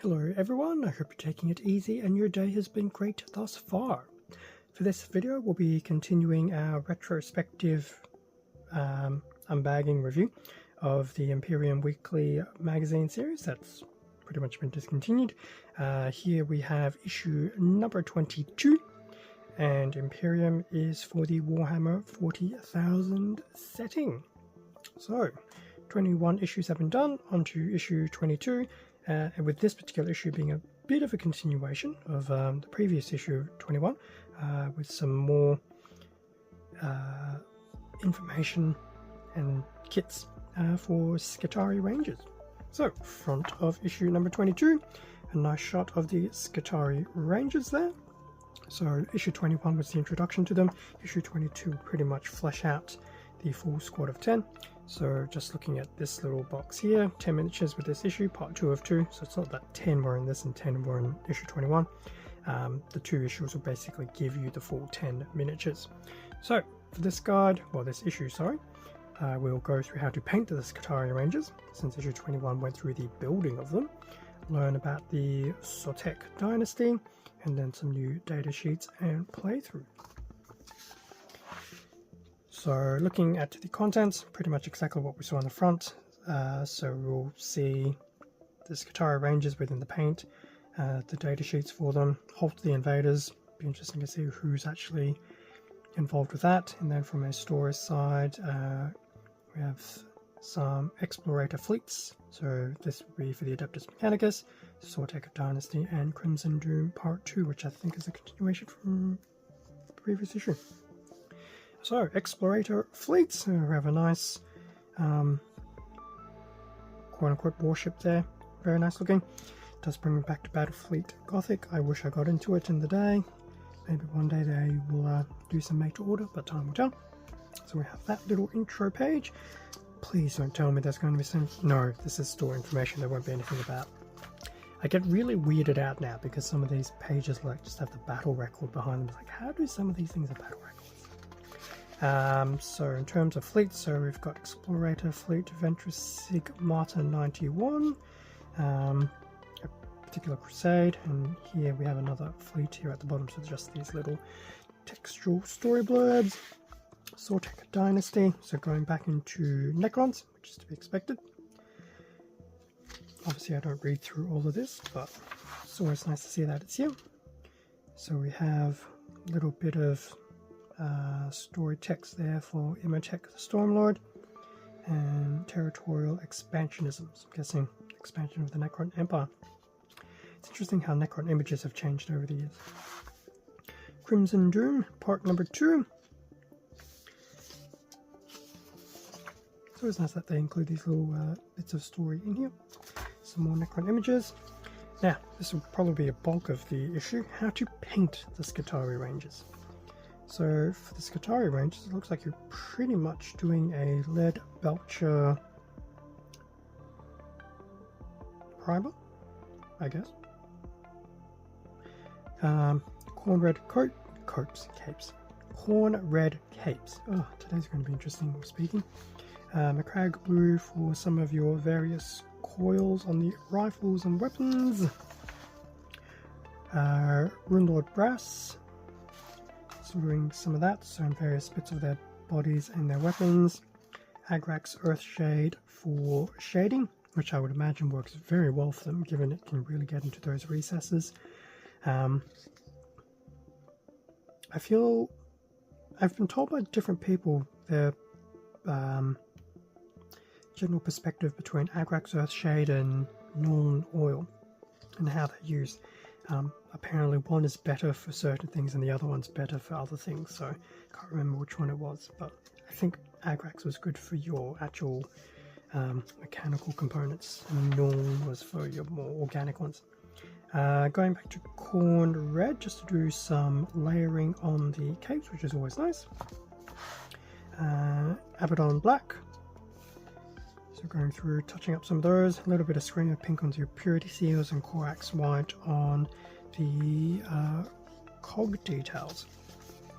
Hello everyone, I hope you're taking it easy and your day has been great thus far. For this video we'll be continuing our retrospective unbagging review of the Imperium Weekly magazine series that's pretty much been discontinued. Here we have issue number 22 and Imperium is for the Warhammer 40,000 setting. So 21 issues have been done, on to issue 22. And with this particular issue being a bit of a continuation of the previous issue 21, with some more information and kits for Skitarii Rangers. So, front of issue number 22, a nice shot of the Skitarii Rangers there. So, issue 21 was the introduction to them, issue 22 pretty much flesh out the full squad of 10. So just looking at this little box here, 10 miniatures with this issue, part 2 of 2, so it's not that 10 were in this and 10 were in issue 21. The two issues will basically give you the full 10 miniatures. So for this guide, well this issue, sorry, we'll go through how to paint the Skitarii Rangers, since issue 21 went through the building of them, learn about the Sotek dynasty, and then some new data sheets and playthrough. So looking at the contents, pretty much exactly what we saw on the front. So we'll see the Skitarii Rangers within the paint, the data sheets for them, Halt the Invaders, be interesting to see who's actually involved with that. And then from a story side, we have some Explorator fleets. So this will be for the Adeptus Mechanicus, Sotek Dynasty, and Crimson Doom Part 2, which I think is a continuation from the previous issue. So, Explorator fleets, we have a nice quote-unquote warship there, very nice looking. Does bring me back to Battlefleet Gothic. I wish I got into it in the day. Maybe one day they will do some make to order, but time will tell. So we have that little intro page. Please don't tell me there's going to be some... No, this is store information, there won't be anything about. I get really weirded out now because some of these pages like just have the battle record behind them. It's like, how do some of these things have battle records? So in terms of fleets, so we've got Explorator Fleet, Ventress Sigmata 91, a particular Crusade, and here we have another fleet here at the bottom, so just these little textual story blurbs. Sotek Dynasty, so going back into Necrons, which is to be expected. Obviously I don't read through all of this, but it's always nice to see that it's here. So we have a little bit of story text there for Imhotep the Stormlord and territorial expansionism. So I'm guessing expansion of the Necron Empire. It's interesting how Necron images have changed over the years. Crimson Doom, part number 2. It's always nice that they include these little bits of story in here. Some more Necron images. Now, this will probably be a bulk of the issue, how to paint the Skitarii Rangers. So for the Skitarii Rangers, it looks like you're pretty much doing a lead belcher primer, I guess. Corn red capes. Corn red capes. Oh, today's going to be interesting speaking. Macragge blue for some of your various coils on the rifles and weapons. Runelord brass. So doing some of that, so in various bits of their bodies and their weapons. Agrax Earthshade for shading, which I would imagine works very well for them, given it can really get into those recesses. I feel I've been told by different people their general perspective between Agrax Earthshade and Norn Oil and how they're used. Apparently one is better for certain things and the other one's better for other things, so I can't remember which one it was, but I think Agrax was good for your actual mechanical components and Norn was for your more organic ones. Going back to Corn Red just to do some layering on the capes, which is always nice. Abaddon Black, so going through touching up some of those, a little bit of Scream of Pink onto your Purity Seals and Corax White on the cog details.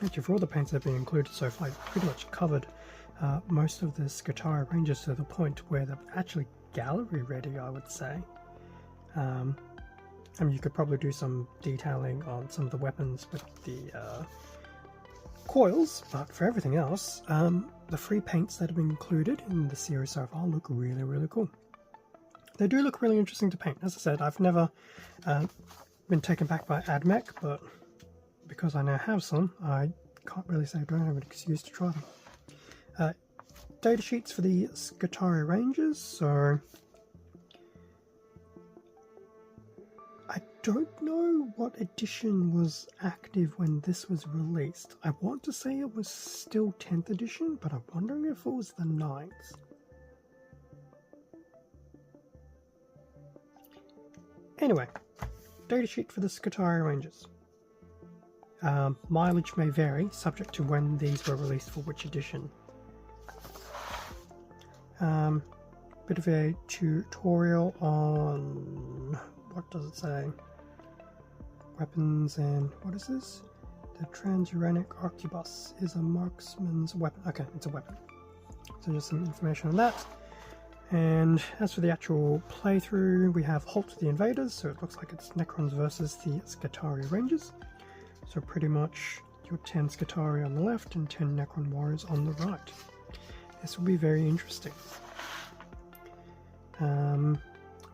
Actually, for all the paints that have been included so far, I've pretty much covered most of the Skitarii Rangers to the point where they're actually gallery ready, I would say. I mean, you could probably do some detailing on some of the weapons with the coils, but for everything else, the free paints that have been included in the series so far look really, really cool. They do look really interesting to paint. As I said, I've never been taken back by AdMech, but because I now have some, I can't really say I don't have an excuse to try them. Data sheets for the Skitarii Rangers, so I don't know what edition was active when this was released. I want to say it was still 10th edition, but I'm wondering if it was the 9th. Anyway, datasheet for the Skitarii Rangers. Mileage may vary, subject to when these were released for which edition. Bit of a tutorial on, what does it say? Weapons and, what is this? The transuranic arquebus is a marksman's weapon. Okay, it's a weapon. So just some information on that. And as for the actual playthrough, we have Halt the Invaders, so it looks like it's Necrons versus the Skitarii Rangers. So pretty much your 10 Skitarii on the left and 10 Necron warriors on the right. This will be very interesting.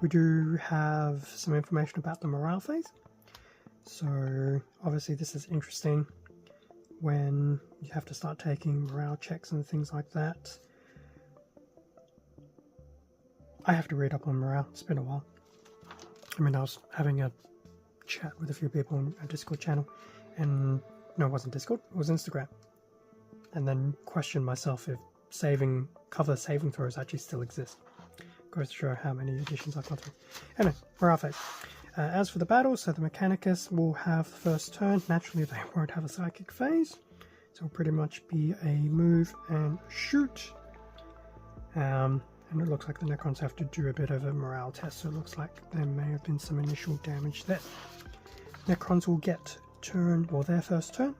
We do have some information about the morale phase. So obviously this is interesting when you have to start taking morale checks and things like that. I have to read up on morale, it's been a while. I mean, I was having a chat with a few people on a Discord channel, and no, it wasn't Discord, it was Instagram. And then questioned myself if cover saving throws actually still exist. Goes to show how many editions I've gone through. Anyway, morale phase. As for the battle, so the Mechanicus will have the first turn. Naturally, they won't have a psychic phase, so it'll pretty much be a move and shoot. And it looks like the Necrons have to do a bit of a morale test, so it looks like there may have been some initial damage there. Necrons will get their first turn.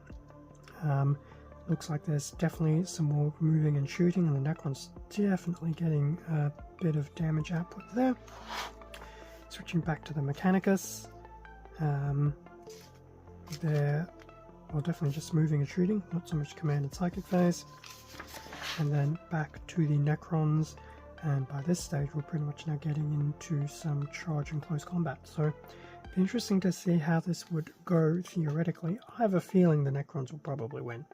Looks like there's definitely some more moving and shooting, and the Necrons definitely getting a bit of damage output there. Switching back to the Mechanicus, they're definitely just moving and shooting, not so much command and psychic phase. And then back to the Necrons, and by this stage we're pretty much now getting into some charge and close combat. So it'd be interesting to see how this would go theoretically. I have a feeling the Necrons will probably win,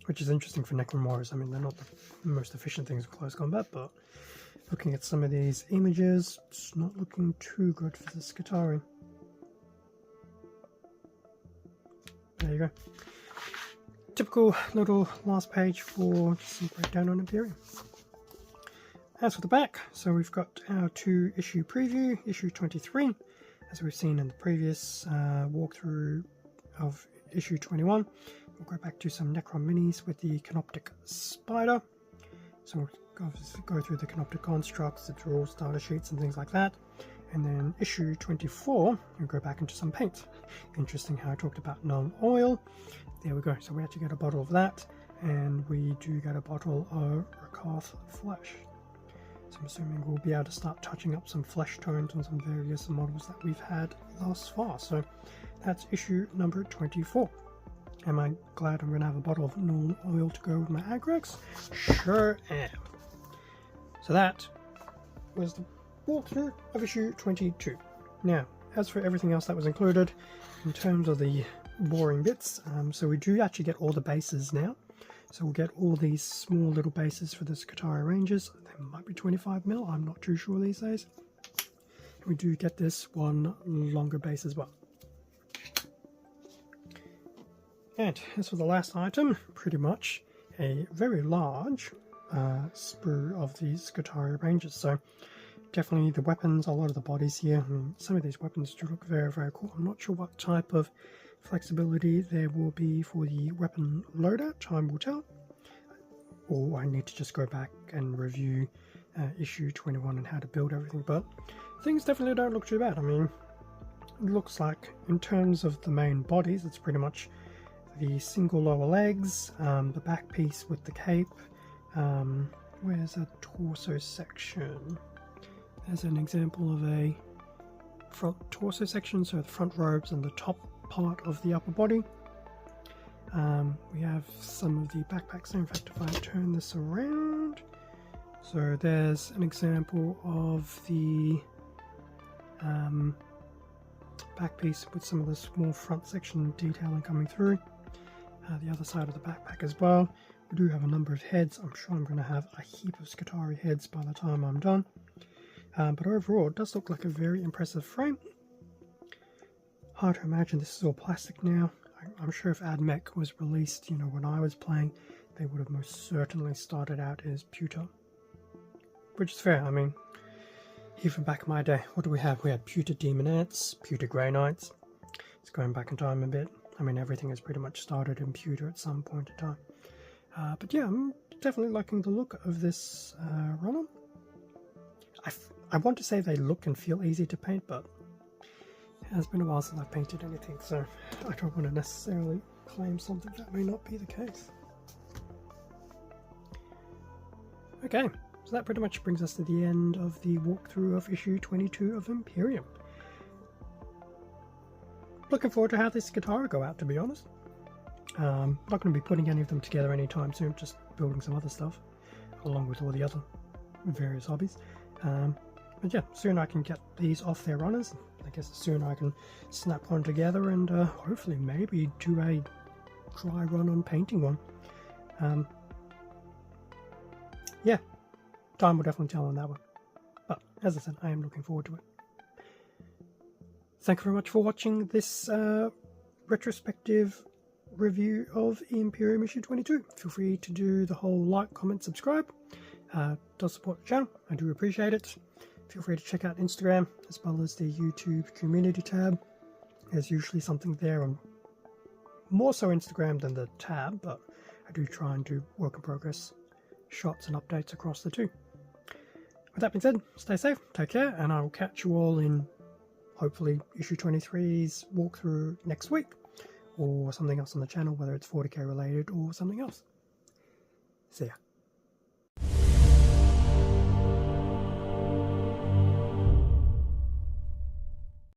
which is interesting for Necron warriors. I mean, they're not the most efficient things in close combat, but looking at some of these images, it's not looking too good for the Skitarii. There you go. Typical little last page for just some breakdown on Imperium. As for the back, so we've got our 2-issue preview, issue 23, as we've seen in the previous walkthrough of issue 21. We'll go back to some Necron minis with the Canoptic Spider. So we'll obviously go through the Canoptic constructs, the rules, starter sheets and things like that. And then issue 24, we'll go back into some paint. Interesting how I talked about non-oil. There we go, so we actually get a bottle of that, and we do get a bottle of Rakarth Flesh. So I'm assuming we'll be able to start touching up some flesh tones on some various models that we've had thus far. So that's issue number 24. Am I glad I'm going to have a bottle of non-oil to go with my Agrax? Sure am. So that was the walkthrough of issue 22. Now, as for everything else that was included, in terms of the boring bits, so we do actually get all the bases now. So we'll get all these small little bases for the Skitarii Rangers. They might be 25mm, I'm not too sure these days. We do get this one longer base as well. And as for the last item, pretty much a very large sprue of the Skitarii Rangers. So definitely the weapons, a lot of the bodies here. I mean, some of these weapons do look very, very cool. I'm not sure what type of flexibility there will be for the weapon loadout, time will tell. Or I need to just go back and review issue 21 and how to build everything. But things definitely don't look too bad. I mean, it looks like in terms of the main bodies, it's pretty much the single lower legs, the back piece with the cape. Where's a torso section? There's an example of a front torso section, so the front robes and the top part of the upper body. We have some of the backpacks there. In fact, if I turn this around, so there's an example of the back piece with some of the small front section detailing coming through. The other side of the backpack as well. We do have a number of heads. I'm sure I'm going to have a heap of Skitarii heads by the time I'm done. But overall, it does look like a very impressive frame. Hard to imagine this is all plastic now. I'm sure if AdMech was released, you know, when I was playing, they would have most certainly started out as pewter. Which is fair. I mean, even back in my day, what do we have? We had pewter demonettes, pewter grey knights. It's going back in time a bit. I mean, everything has pretty much started in pewter at some point in time. But yeah, I'm definitely liking the look of this run-on. I want to say they look and feel easy to paint, but it has been a while since I've painted anything, so I don't want to necessarily claim something that may not be the case. Okay, so that pretty much brings us to the end of the walkthrough of issue 22 of Imperium. Looking forward to how this Skitarii go out, to be honest. Not going to be putting any of them together anytime soon, just building some other stuff, along with all the other various hobbies. But yeah, soon I can get these off their runners. I guess soon I can snap one together and hopefully maybe do a dry run on painting one. Yeah, time will definitely tell on that one. But as I said, I am looking forward to it. Thank you very much for watching this retrospective review of Imperium issue 22. Feel free to do the whole like, comment, subscribe. Does support the channel. I do appreciate it. Feel free to check out Instagram as well as the YouTube community tab. There's usually something there on more so Instagram than the tab, but I do try and do work in progress shots and updates across the two. With that being said, stay safe, take care, and I will catch you all in hopefully issue 23's walkthrough next week, or something else on the channel, whether it's 40k related or something else. See ya.